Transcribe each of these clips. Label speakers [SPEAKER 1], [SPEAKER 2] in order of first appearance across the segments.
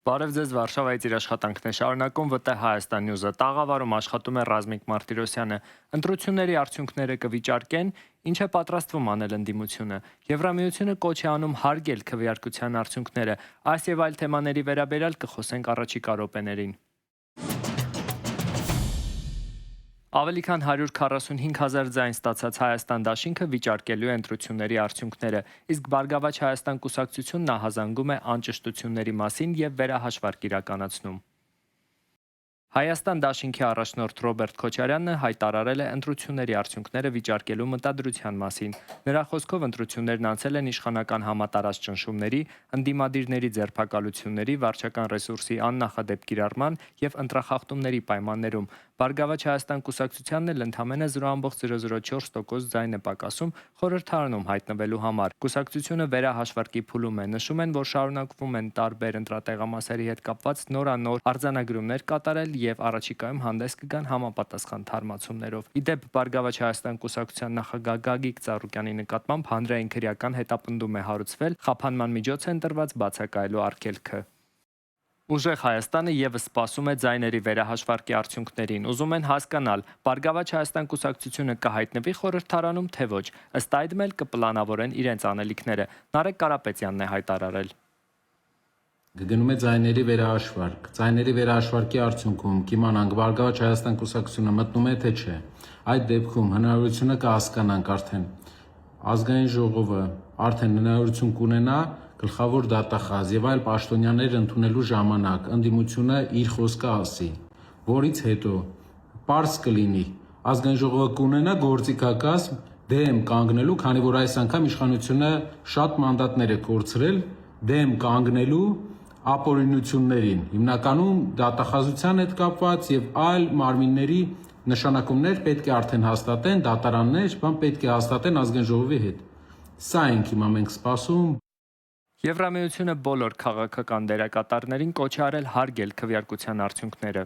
[SPEAKER 1] Բարև ձեզ, Վարշավայից իր աշխատանքն է շարունակում ՎՏ Հայաստան Նյուզը։ Տաղավարում աշխատում է Ռազմիկ Մարտիրոսյանը։ Ընտրությունների արդյունքները կվիճարկեն, ինչ է պատրաստվում անել ընդդիմությունը։ Եվրամիությունը կոչ է անում հարգել քվեարկության արդյունքները։ Այս եւ այլ թեմաների վերաբերյալ կխոսենք առաջիկա րոպեներին։ Ավելի քան 145,000 ձայն ստացած Հայաստան դաշինքը վիճարկելու է ընտրությունների արդյունքները, իսկ Բարգավաճ Հայաստան կուսակցությունն ահազանգում է անճշտությունների մասին եւ վերահաշվարկ իրականացնում։ Հայաստան դաշինքի առաջնորդ Ռոբերտ Քոչարյանը հայտարարել է ընտրությունների արդյունքները վիճարկելու մտադրության մասին։ Նրա խոսքով ընտրություններն անցել են իշխանական համատարած ճնշումների, ընդդիմադիրների ձերբակալությունների, վարչական ռեսուրսի աննախադեպ կիրառման եւ ընտրախախտումների պայմաններում։ Բարգավաճ Հայաստան կուսակցությանն էլ ընդամենը 0,004% ձայն է պակասում խորհրդարանում հայտնվելու համար։ Կուսակցությունը վերահաշվարկի փուլում է, նշում են, որ շարունակվում են տարբեր ընտրատեղամասերի հետ կապված նորանոր արձանագրումներ կատարել եւ առաջիկայում հանդես կգան համապատասխան թարմացումներով։ Իդեպ Բարգավաճ Հայաստան կուսակցության նախագահ Գագիկ Ծառուկյանի նկատմամբ հանրային քրեական հետապնդում է հարուցվել, խափանման միջոց է ընտրված բացակայելու արգելքը։ Ուժեղ Հայաստանը եւս սպասում է ձայների վերահաշվարկի արդյունքներին։ Ուզում են հասկանալ, Բարգավաճ Հայաստան կուսակցությունը կհայտնվի խորհրդարանում, թե ոչ։ Ըստ այդմ էլ կպլանավորեն իրենց անելիքները։ Նարեկ Կարապետյանն է հայտարարել։
[SPEAKER 2] Գնում է ձայների վերահաշվարկ։ Ձայների վերահաշվարկի արդյունքում կիմանանք Բարգավաճ Հայաստան կուսակցությունը մտնում է թե չէ։ Այդ դեպքում հնարավորությունը կհասկանանք արդեն ազգային ժողովը արդեն հնարավորություն կունենա գլխավոր դատախազ եւ այլ պաշտոնյաներ ընդունելու ժամանակ ընդդիմությունը իր խոսքը ասի, որից հետո պարզ կլինի ազգային ժողովը կունենա գործիքակազմ դեմ կանգնելու, քանի որ այս անգամ իշխանությունը շատ մանդատներ է կորցրել դեմ կանգնելու ապօրինություններին, հիմնականում դատախազության հետ կապված եւ այլ մարմինների նշանակումներ պետք է արդեն հաստատեն, դատարաններ, պետք է հաստատեն ազգային ժողովի հետ։ Սա ենք հիմա մենք սպասում։
[SPEAKER 1] Եվրամիությունը բոլոր քաղաքական դերակատարներին կոչ է արել հարգել քվեարկության արդյունքները։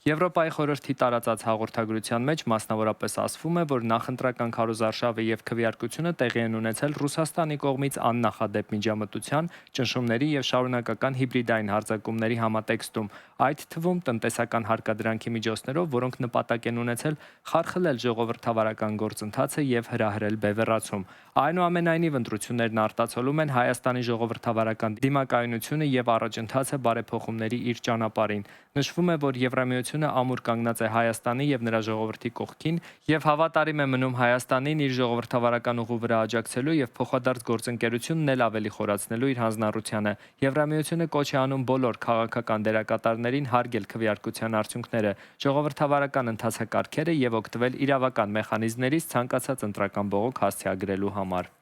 [SPEAKER 1] Եվրոպայի խորհրդի տարածած հաղորդագրության մեջ մասնավորապես ասվում է, որ նախընտրական քարոզարշավը եւ քվեարկությունը տեղի են ունեցել Ռուսաստանի կողմից աննախադեպ միջամտության, ճնշումների եւ շարունակական հիբրիդային հարձակումների համատեքստում, այդ թվում տնտեսական հարկադրանքի միջոցներով, որոնք նպատակ են ունեցել խարխլել ժողովրդավարական գործընթացը եւ հրահրել բևեռացում։ Այնուամենայնիվ ընտրություններն արտացոլում են Հայաստանի ժողովրդավարական դիմակայունությունը եւ առաջընթացը բարեփոխումների իր ճանապարհին։ Նշվում է, որ Եվրամիությունը ամուր կանգնած է Հայաստանի եւ նրա ժողովրդի կողքին եւ հավատարիմ է մնում Հայաստանին իր ժողովրդավարական ուղու վրա աջակցելու եւ փոխադարձ գործընկերությունն էլ ավելի խորացնելու իր հանձնառությանը։ Եվրամիությունը կոչ է անում բոլոր քաղաքական դերակատարներին հարգել քվեարկության արդյունքները, ժողովրդավարական ընթացակարգերը եւ օգտվել իրավական մեխանիզմներից ցանկացած ընտրական բողոք հասցեագրելու համար։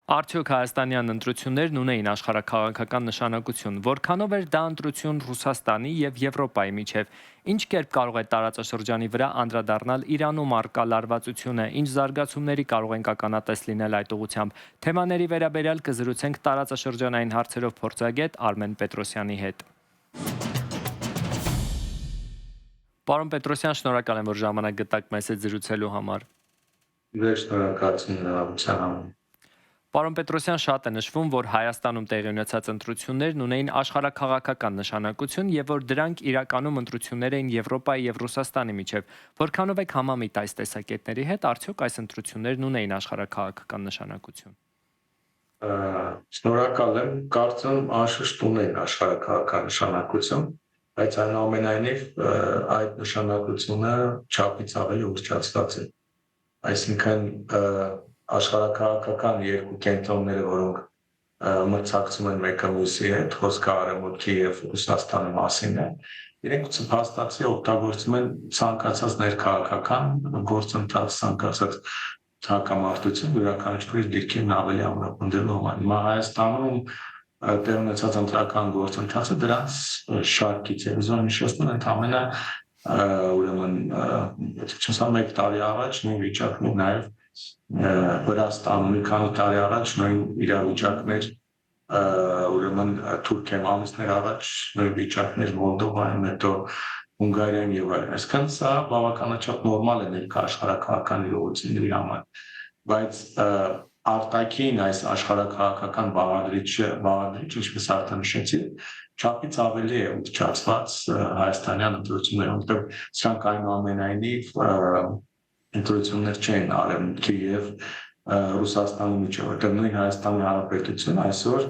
[SPEAKER 1] Արդյոք հայաստանյան ընտրություններն ունեին աշխարհաքաղաքական նշանակություն, որքանով էր դա ընտրություն Ռուսաստանի եւ Եվրոպայի միջև, ինչ կերպ կարող է տարածաշրջանի վրա անդրադառնալ Իրանում առկա լարվածությունը, ինչ զարգացումների կարող են ականատես լինել այդ ուղղությամբ։ Թեմաների վերաբերյալ կզրուցենք տարածաշրջանային հարցերով փորձագետ Արմեն Պետրոսյանի հետ։ Պարոն Պետրոսյան, շնորհակալ եմ, որ ժամանակ գտաք մեզ հետ զրուցելու համար։
[SPEAKER 3] Շնորհակալություն հնարավորության համար։
[SPEAKER 1] Պարոն Պետրոսյան, շատ է նշվում, որ Հայաստանում տեղի ունեցած ընտրություններն ունեին աշխարհաքաղաքական նշանակություն եւ որ դրանք իրականում ընտրություններ էին Եվրոպայի եւ Ռուսաստանի միջև։ Որքանով եք համամիտ այս տեսակետների հետ, արդյոք այս ընտրություններն ունեին աշխարհաքաղաքական նշանակություն։
[SPEAKER 3] Շնորհակալ եմ, կարծում անշուշտ ունեն աշխարհաքաղաքական նշանակություն, բայց այնուամենայնիվ այդ նշանակությունը չափից ավելի ուռճացված է։ Այսինքն աշխարհաքաղաքական երկու կենտրոնները, որոնք մրցակցում են մեկը մյուսի հետ, խոսքը Արևմուտքի եւ Ռուսաստանի մասին է, իրենք փաստացի օգտագործում են ցանկացած ներքաղաքական գործընթաց, ցանկացած հակամարտություն յուրաքանչյուրի դիրքին ավելի ամրապնդելու համար։ Հիմա Հայաստանում տեղ ունեցած ընտրական գործընթացը դրանց շարքից է։ Ուզում եմ նշել ընդամենը ուրեմն մեկ տարի առաջ նույն վիճակն է նաեւ Վրաստանում մի քանի տարի առաջ նույն իրավիճակներ ուրեմն Թուրքիայում ամիսներ առաջ նույն վիճակներ Մոլդովայում, հետո Հունգարիայում եւ այլն։ Այսինքն սա բավականաչափ նորմալ է ներքաղաքական իրողությունների համար, բայց արտաքին այս աշխարհաքաղաքական բաղադրիչը, ինչպես արդեն նշեցի, չափից ավելի է ուղղված հայաստանյան ընտրությունները, որտեղ սրանք այնուամենայնիվ ընտրություններ չեն Արևմուտքի եւ Ռուսաստանի միջեւ, որտեղ նույն Հայաստանի Հանրապետությունը այսօր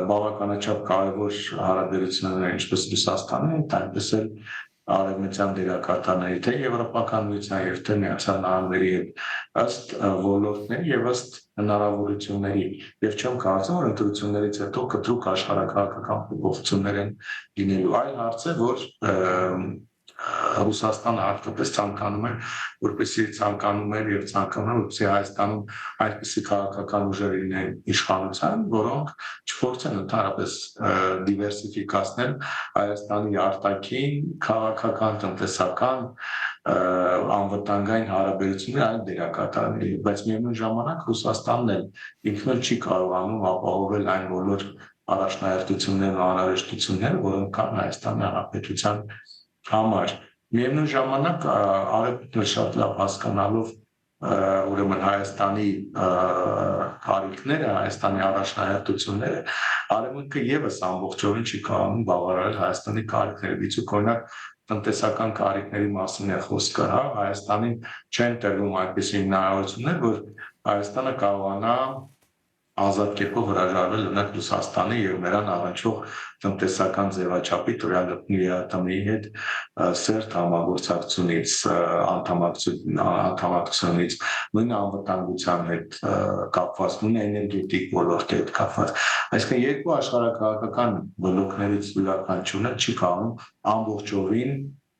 [SPEAKER 3] բավականաչափ կարևոր հարաբերություններ ինչպես Ռուսաստանի, այնպես էլ արևմտյան դերակատարների, թե Եվրոպական միության եւ թե Միացյալ Նահանգների հետ ըստ ոլորտների եւ ըստ հնարավորությունների եւ չեմ կարծում որ ընտրություններից հետո կտրուկ աշխարհակաղակական փոփոխություններ են լինելու այլ հարց է որ Ռուսաստանը հատկապես ցանկանում է որպեսզի ցանկանում էր եւ ցանկանում է որպեսզի Հայաստանում այդպիսի քաղաքական ուժեր լինեն իշխանության որոնք չփորձեն ընդհանրապես դիվերսիֆիկացնել Հայաստանի արտաքին քաղաքական տնտեսական անվտանգային հարաբերությունները այլ դերակատարների բայց միևնույն ժամանակ Ռուսաստանն էլ ինքն էլ չի կարողանում ապահովել այն բոլոր առաջնահերթություններն ու անհրաժեշտությունները որոնք կան Հայաստանի Հանրապետության համար միևնույն ժամանակ արևմուտքը շատ լավ հասկանալով ուրեմն Հայաստանի կարիքները, Հայաստանի առաջնահերթությունները, արևմուտքը եւս ամբողջովին չի կարողանում բավարարել Հայաստանի կարիքները։ Դիցուք օրինակ տնտեսական կարիքների մասին է խոսքը, հա, Հայաստանին չեն տրվում այդպիսի հնարավորություններ, որ Հայաստանը կարողանա ազատ կերպով հրաժարվել օրինակ Ռուսաստանի եւ նրան առնչվող տնտեսական ձևաչափի տվյալ հետ սերտ համագործակցությունից անդամակցությունից նույն անվտանգության հետ կապված նույն էներգետիկ ոլորտի հետ կապված այսինքն երկու աշխարհակաղակական բլոկներից յուրաքանչյուրը չի կարող ամբողջովին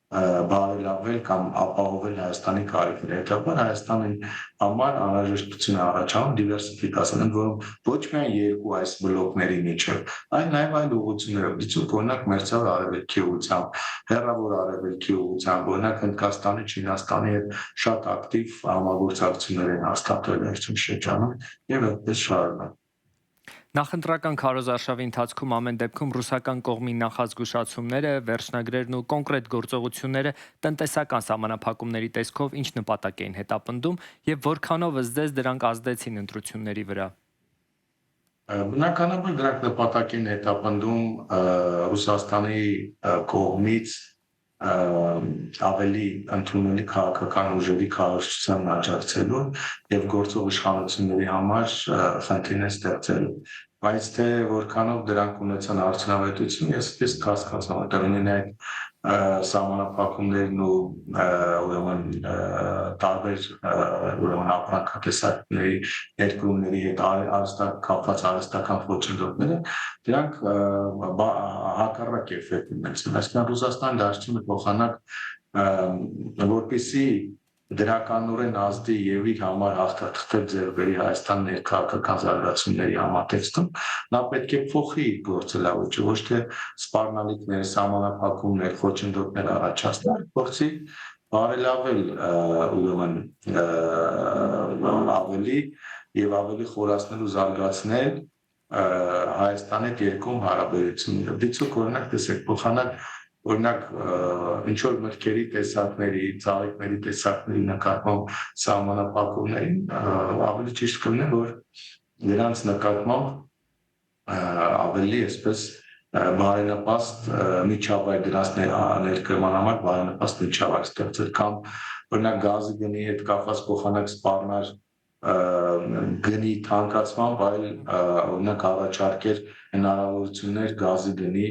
[SPEAKER 3] բարելավել կամ ապահովել Հայաստանի կարիքները հետաբար Հայաստանի համար անհրաժեշտություն առաջանում դիվերսիֆիկացնել որոնք ոչ միայն երկու այս բլոկների միջև այլ նաև այլ ուղղություններով դիցուք օրինակ մերձավոր արևելքի ուղղությամբ հեռավոր արևելքի ուղղությամբ օրինակ Հնդկաստանի Չինաստանի հետ շատ ակտիվ համագործակցություններ են հաստատվել վերջին շրջանում եւ այդպես շարունակ
[SPEAKER 1] Նախընտրական քարոզարշավի ընթացքում ամեն դեպքում ռուսական կողմի նախազգուշացումները, վերջնագրերն ու կոնկրետ գործողությունները տնտեսական սահմանափակումների տեսքով ինչ նպատակ էին հետապնդում եւ որքանով ըստ դրանք ազդեցին ընտրությունների վրա։
[SPEAKER 3] Բնականաբար դրանք նպատակ են հետապնդում Ռուսաստանի կողմից ավելի ընդունելի քաղաքական ուժերի քարոզչության աջակցելու եւ գործող իշխանությունների համար խնդիրներ ստեղծելու բայց թե որքանով դրանք ունեցան արդյունավետություն ես կասկածում եմ դեռ այդ սահմանափակումներն ու ուրեմն տարբեր ուրեմն ապրանքատեսակների երկրների հետ կապված արհեստական խոչընդոտները դրանք հակառակ էֆեկտ ունեցան այսինքն Ռուսաստանը դարձնում է փոխանակ որպեսզի դրականորեն ազդի եւ իր համար հաղթաթղթեր ձեռբերի Հայաստան ներքաղաքական զարգացումների համատեքստում նա պետք է փոխի իր գործելավոճը ոչ թե սպառնալիքներ, սահմանափակումներ, խոչընդոտներ առաջացնել, փորձի բարելավել ուրեմն ավելի եւ ավելի խորացնել ու զարգացնել Հայաստանի հետ երկում հարաբերությունները։ Դիցուք օրինակ տեսեք փոխանակ օրինակ ինչ որ մտքերի տեսակների, ծաղիկների տեսակների նկատմամբ սահմանափակումներին ավելի ճիշտ կլինի որ նրանց նկատմամբ ավելի այսպես բարենպաստ միջավայր դրանց ներկայման համար բարենպաստ միջավայր ստեղծել կամ օրինակ գազի գնի հետ կապված փոխանակ սպառնալ գնի թանկացման, այլ օրինակ առաջարկել հնարավորություններ գազի գնի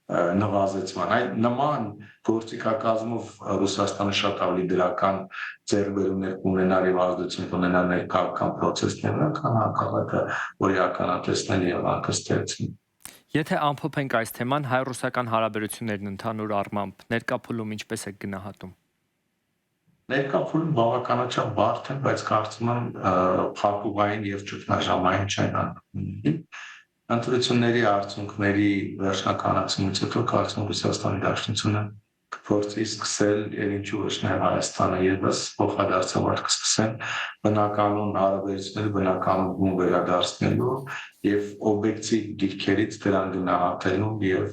[SPEAKER 3] նվազեցման այդ նման գործիքակազմով Ռուսաստանը շատ ավելի դրական ձեռքբերումներ ունենալ եւ ազդեցություն ունենալ ներքաղաքական process-ներն քան հակառակը որ իրականացնել եւ անկստեցնել
[SPEAKER 1] Եթե ամփոփենք այս թեման հայ-ռուսական հարաբերություններն ընդհանուր առմամբ ներկա փուլում ինչպես է գնահատում
[SPEAKER 3] Ներկա փուլում բավականաչափ բարդ են, բայց կարծում եմ փակուղային եւ ճգնաժամային չեն անում Ընտրությունների արդյունքների վերջնականացումից հետո կարծում եմ Ռուսաստանի Դաշնությունը կփորձի սկսել եւ ինչու ոչ նաեւ Հայաստանը եւս փոխադարձաբար կսկսեն բնականon հարաբերությունները բնականon վերադարձնելու եւ օբյեկտիվ դիրքերից դրան գնահատելու եւ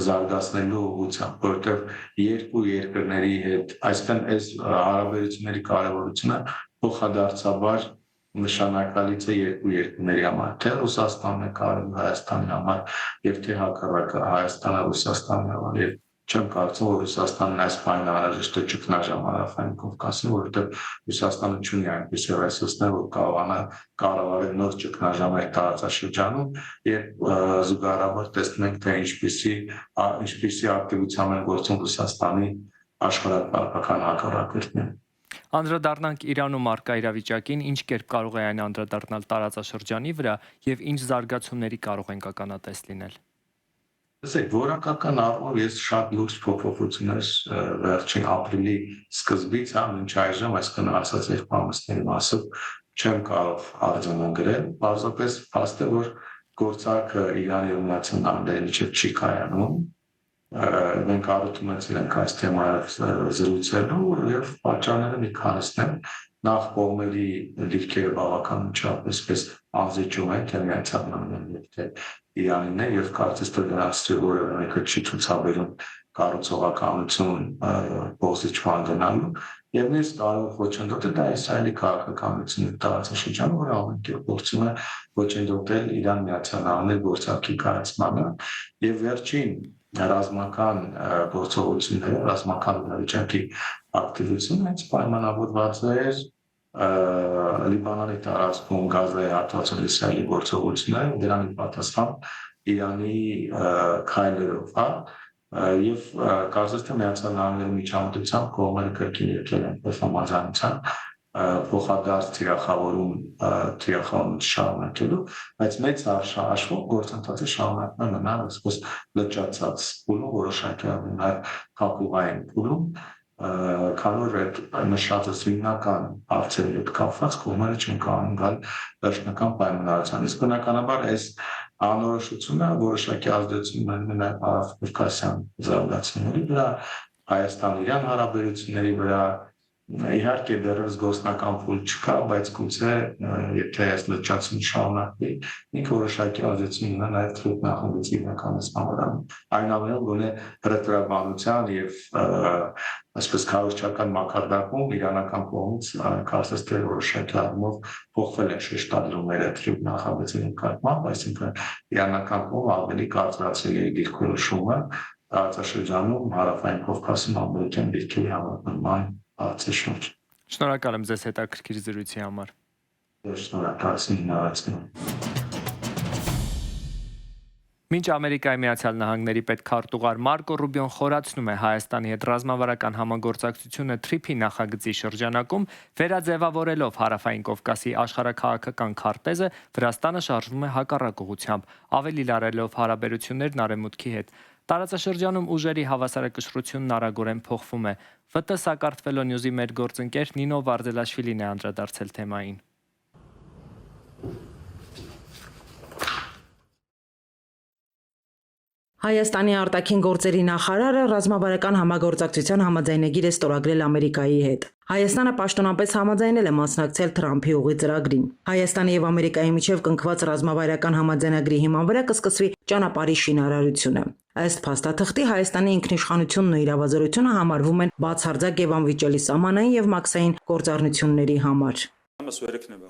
[SPEAKER 3] զարգացնելու ուղղությամբ, որտեղ երկու երկրների հետ այսինքն այս հարաբերությունների կարևորությունը փոխադարձաբար նշանակալից է երկու երկրների համար, թե Ռուսաստանն է կարևոր Հայաստանի համար եւ թե հակառակը Հայաստանը Ռուսաստանն համար եւ չեմ կարծում, որ Ռուսաստանն այս բանը անհրաժեշտ է ճգնաժամ Հարավային Կովկասին, որովհետեւ Ռուսաստանը չունի այնպիսի ռեսուրսներ, որ կարողանա կառավարել նոր ճգնաժամ այդ տարածաշրջանում եւ զուգահեռաբար տեսնում ենք, թե ինչպիսի ակտիվությամբ են գործում Ռուսաստանի աշխարհակարգական հակառակորդները։
[SPEAKER 1] Անդրադառնանք Իրանում առկա իրավիճակին, ինչ կերպ կարող է այն անդրադառնալ տարածաշրջանի վրա եւ ինչ զարգացումների կարող են ականատես լինել։
[SPEAKER 3] Տեսեք, որակական առումով ես շատ լուրջ փոփոխություններ վերջին ապրիլի սկզբից մինչ այժմ այս գնահատած եղբամասների մասով չեմ կարող արձանագրել, բացապես փաստ է, որ գործարքը Իրանի եւ Միացյալ Նահանգների միջև չի կայանում։ Մենք առնչվում ենք այս թեմայով զրուցելու եւ պատճառները մի քանիսն են։ Նախ կողմերի դիրքերը բավականին պես անզիջում են, թե Միացյալ Նահանգներն եւ թե Իրանին է եւ կարծես թե դրանցից որևէ մեկը չի ցուցաբերում կառուցողականություն փոխզիջման գնալու եւ մյուս տարբեր խոչընդոտը դա Իսրայելի քաղաքականությունն է տարածաշրջանում, որը ամենքեր փորձում է խոչընդոտել Իրան-Միացյալ Նահանգների գործարքի կայացմանը եւ վերջին ռազմական գործողությունները, ռազմական վիճակի ակտիվությունը հենց պայմանավորված է Լիբանանի տարածքում Գազայի հատվածում Իսրայելի գործողությունները, դրանի պատասխան Իրանի քայլերով, եւ կարծես թե Միացյալ Նահանգների միջամտությամբ կողմերը կրկին եկել են համաձայնության փոխադարձ թիրախավորում շարունակելու, բայց մեծ հաշվով գործընթացը շարունակվում է մնալ այսպես լճացած փուլում, որոշակի նաև կապուղային փուլում, քանի որ այդ նշածս հիմնական հարցերի հետ կապված կողմերը չեն կարող գալ վերջնական պայմանավորության։ Իսկ բնականաբար այս անորոշությունը որոշակի ազդեցություն ունի նաև հարավկովկասյան զարգացումների վրա, Հայաստան-Իրան հարաբերությունների վրա։ Իհարկե դեռևս գործնական փուլ չկա, բայց գուցե եթե այս լճացումը շարունակվի, ինքը որոշակի ազդեցություն ունենա նաև թրուտնախմբի մեխանիզմի վրա։ Այնուամենայնիվ գոնե հրետորաբանության եւ այսպես քարոզչական մակարդակում իրանական կողմից կարծես թե որոշակի առումով փոխվել են շեշտադրումները թրուտնախմբի նկատմամբ, այսինքն իրանական կողմը ավելի կարծրացրել է դիրքորոշումը տարածաշրջանում Հարավային Կովկասում ամերիկյան դիրքերի համակարգման հարցաշուտ։
[SPEAKER 1] Շնորհակալ եմ ձեզ հետաքրքիր զրույցի համար։
[SPEAKER 3] Շնորհակալ։
[SPEAKER 1] Մինչ Ամերիկայի Միացյալ Նահանգների պետքարտուղար Մարկո Ռուբիոն խորացնում է Հայաստանի հետ ռազմավարական համագործակցությունը TRIP-ի նախագծի շրջանակում, վերաձևավորելով Հարավային Կովկասի աշխարհաքաղաքական քարտեզը, Վրաստանը շարժվում է հակառակ ուղղությամբ, ավելի լարելով հարաբերություններն Արևմուտքի հետ։ Տարածաշրջանում ուժերի հավասարակշռությունն արագորեն փոխվում է։ ՎՏ Սակարտվելո Նյուզի մեր գործընկեր Նինո Վարդելաշվիլին է անդրադարձել թեմային։
[SPEAKER 4] Հայաստանի արտաքին գործերի նախարարը ռազմավարական համագործակցության համաձայնագիր է ստորագրել Ամերիկայի հետ։ Հայաստանը պաշտոնապես համաձայնել է մասնակցել Թրամփի ուղի ծրագրին։ Հայաստանի եւ Ամերիկայի միջև կնքված ռազմավարական համաձայնագրի հիման վրա կսկսվի ճանապարհի շինարարությունը։ Ըստ փաստաթղթի Հայաստանի ինքնիշխանությունն ու իրավազորությունը համարվում են բացարձակ եւ անվիճելի սահմանային եւ մաքսային գործառնությունների համար։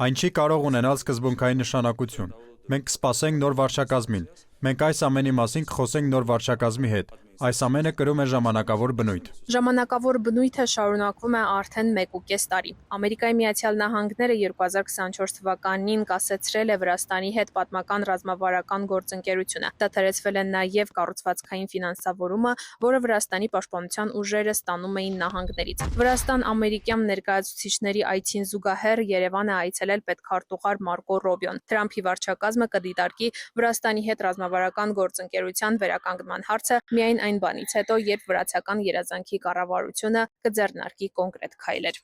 [SPEAKER 5] Այն չի կարող ունենալ սկզբունքային նշանակություն։ Մենք կսպասենք նոր վարչակազմին։ Մենք այս ամենի մասին կխոսենք նոր վարչակազմի հետ։ Այս ամենը կրում է ժամանակավոր բնույթ։
[SPEAKER 6] Ժամանակավոր բնույթը շարունակվում է արդեն 1.5 տարի։ Ամերիկայի Միացյալ Նահանգները 2024 թվականին կասեցրել է Վրաստանի հետ պատմական ռազմավարական գործընկերությունը։ Դադարեցվել է նաև կառուցվածքային ֆինանսավորումը, որը Վրաստանի պաշտպանության ուժերը ստանում էին նահանգներից։ Վրաստան-ամերիկյան ներկայացուցիչների այցին զուգահեռ Երևան է այցելել պետքարտուղար Մարկո Ռուբիոն։ Թրամփի վարչակազմը կդիտարկի Վրաստանի հետ ռազմավարական գործընկերության վերականգնման հարցը միայն այն բանից հետո, երբ վրացական երազանքի կառավարությունը կձեռնարկի կոնկրետ քայլեր։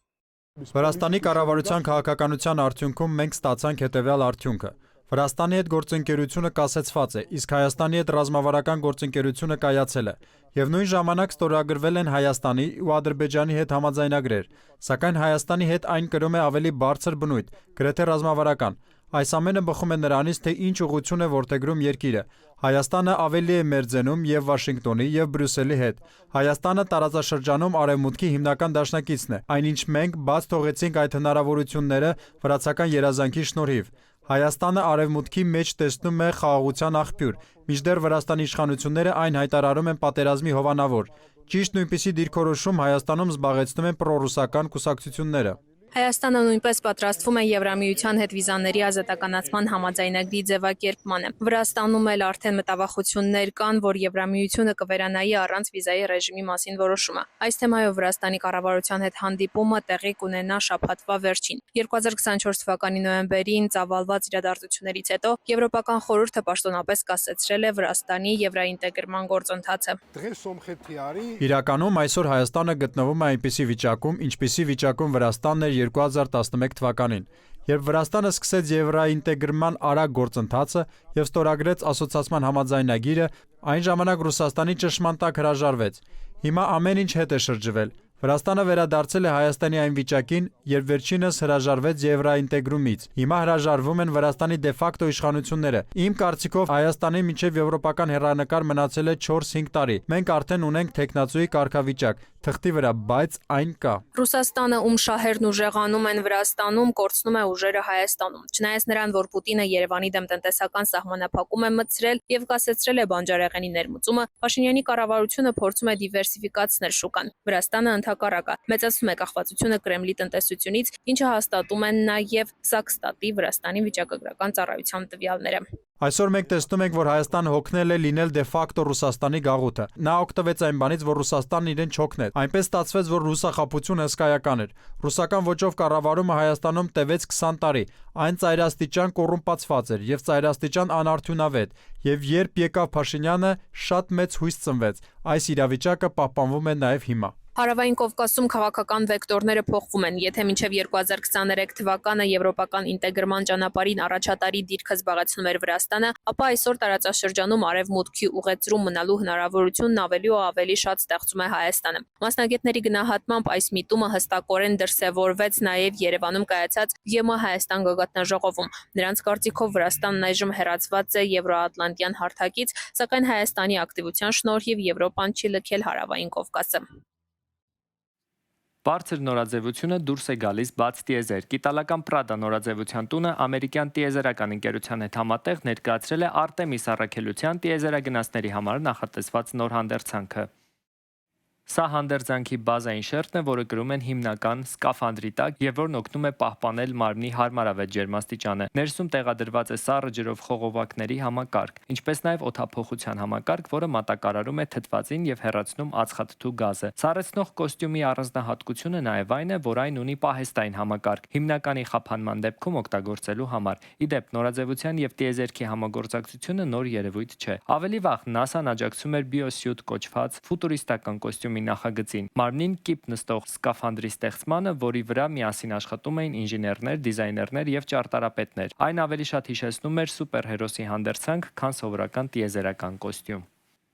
[SPEAKER 5] Վրաստանի կառավարության քաղաքականության արդյունքում մենք ստացանք հետևյալ արդյունքը։ Վրաստանի հետ գործընկերությունը կասեցված է, իսկ Հայաստանի հետ ռազմավարական գործընկերությունը կայացել է, եւ նույն ժամանակ ստորագրվել են Հայաստանի ու Ադրբեջանի հետ համաձայնագրեր, սակայն Հայաստանի հետ այն կրում է ավելի բարձր բնույթ, գրեթե ռազմավարական։ Այս ամենը բխում է նրանից, թե ինչ ուղղություն է որդեգրում երկիրը։ Հայաստանը ավելի է մերձենում եւ Վաշինգտոնի եւ Բրյուսելի հետ։ Հայաստանը տարածաշրջանում արևմուտքի հիմնական դաշնակիցն է, այնինչ մենք բաց թողեցինք այդ հնարավորությունները վրացական երազանքի շնորհիվ։ Հայաստանը արևմուտքի մեջ տեսնում է խաղաղության աղբյուր, մինչդեռ Վրաստանի իշխանությունները այն հայտարարում են պատերազմի հովանավոր։ Ճիշտ նույնպիսի դիրքորոշում Հայաստանում զբաղեցնում են պրոռուսական կուսակցությունները։
[SPEAKER 6] Հայաստանը նույնպես պատրաստվում է Եվրամիության հետ վիզաների ազատականացման համաձայնագրի ձևակերպմանը։ Վրաստանում էլ արդեն մտավախություններ կան, որ Եվրամիությունը կվերանայի առանց վիզայի ռեժիմի մասին որոշումը։ Այս թեմայով Վրաստանի կառավարության հետ հանդիպումը տեղի կունենա շաբաթվա վերջին։ 2024 թվականի նոյեմբերին ծավալված իրադարձություններից հետո Եվրոպական խորհուրդը պաշտոնապես կասեցրել է Վրաստանի եվրաինտեգրման գործընթացը։
[SPEAKER 5] Իրականում այսօր Հայաստանը գտնվում է այնպիսի վիճակում, ինչպիսի վիճակում Վրաստանն էր 2011 թվականին, երբ Վրաստանը սկսեց եվրաինտեգրման արագ գործընթացը եւ ստորագրեց ասոցիացիան համաձայնագիրը, այն ժամանակ Ռուսաստանի ճնշման տակ հրաժարվեց։ Հիմա ամեն ինչ հետ է շրջվել։ Վրաստանը վերադարձել է Հայաստանի այն վիճակին, երբ վերջինս հրաժարվեց եվրաինտեգրումից։ Հիմա հրաժարվում են Վրաստանի դե-ֆակտո իշխանությունները։ Իմ կարծիքով Հայաստանի մինչև եվրոպական հեռանկար մնացել է 4-5 տարի։ Մենք արդեն ունենք տեխնացուի կարգավիճակ թղթի վրա, բայց այն կա։
[SPEAKER 6] Ռուսաստանը, ում շահերն ուժեղանում են Վրաստանում, կորցնում է ուժերը Հայաստանում։ Չնայած նրան, որ Պուտինը Երևանի դեմ տնտեսական սահմանափակում է մտցրել եւ կասեցրել է բանջարեղենի ներմուծումը, Փաշինյանի կառավարությունը փորձում է դիվերսիֆիկացնել շուկան։ Վրաստանը ընդհակառակը մեծացնում է կախվածությունը Կրեմլի տնտեսությունից, ինչը հաստատում են նաեւ Սաքստատի Վրաստանի վիճակագրական ծառայության տվյալները։
[SPEAKER 5] Այսօր մենք տեսնում ենք, որ Հայաստանը հոգնել է լինել դե-ֆակտո Ռուսաստանի գաղութը։ Նա օգտվեց այն բանից, որ Ռուսաստանն իրեն չօգնեց։ Այնպես ստացվեց, որ ռուսախաբությունը հսկայական էր։ Ռուսական ոճով կառավարումը Հայաստանում տևեց 20 տարի։ Այն ծայրաստիճան կոռումպացված էր եւ ծայրաստիճան անարդյունավետ։ Եվ երբ եկավ Փաշինյանը, շատ մեծ հույս ծնվեց։ Այս իրավիճակը պահպանվում է նաեւ հիմա։
[SPEAKER 6] Հարավային Կովկասում քաղաքական վեկտորները փոխվում են։ Եթե մինչև 2023 թվականը եվրոպական ինտեգրման ճանապարհին առաջատարի դիրքը զբաղեցնում էր Վրաստանը, ապա այսօր տարածաշրջանում արևմուտքի ուղեծրում մնալու հնարավորությունն ավելի ու ավելի շատ ստեղծում է Հայաստանը։ Մասնագետների գնահատմամբ այս միտումը հստակորեն դրսևորվեց նաև Երևանում կայացած ԵՄ Հայաստան գագաթնաժողովում։ Նրանց կարծիքով Վրաստանն այժմ հեռացված է եվրոատլանտյան հարթակից, սակայն Հայաստանի ակտիվության շնորհիվ Եվրոպան չի լքել Հարավային Կովկասը։
[SPEAKER 1] Բարձր նորաձևությունը դուրս է գալիս բաց տիեզերք։ Իտալական Պրադա նորաձևության տունը ամերիկյան տիեզերական ընկերության հետ համատեղ ներկայացրել է Արտեմիս առաքելության տիեզերագնացների համար նախատեսված նոր հանդերձանքը։ Սա հանդերձանքի բազային շերտն է, որը կրում են հիմնական սկաֆանդրի տակ եւ որն օգնում է պահպանել մարմնի հարմարավետ ջերմաստիճանը։ Ներսում տեղադրված է սառը ջրով խողովակների համակարգ, ինչպես նաեւ օդափոխության համակարգ, որը մատակարարում է թթվածին եւ հեռացնում ածխաթթու գազը։ Սառեցնող կոստյումի առանձնահատկությունը նաեւ այն է, որ այն ունի պահեստային համակարգ, հիմնականի խափանման դեպքում օգտագործելու համար։ Ի դեպ, նորաձևության եւ տիեզերքի համագործակցությունը նոր երևույթ չէ։ Ավելի վաղ ՆԱՍԱ-ն աջակցում էր BioSuit կոչված ֆուտուրիստական կոստյում նախագծին, մարմնին կիպ նստող սկաֆանդրի ստեղծմանը, որի վրա միասին աշխատում էին ինժեներներ, դիզայներներ եւ ճարտարապետներ։ Այն ավելի շատ հիշեցնում էր սուպերհերոսի հանդերձանք, քան սովորական տիեզերական կոստյում։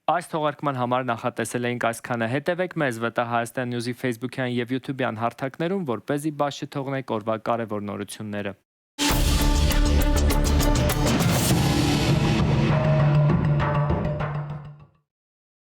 [SPEAKER 1] Այս թողարկման համար նախատեսել էինք այսքանը։ Հետևեք մեզ ՎՏՀ Հայաստան Նյուզի Facebook-յան եւ YouTube-յան հարթակներում, որպեսզի բաց չթողնեք օրվա կարևոր նորությունները։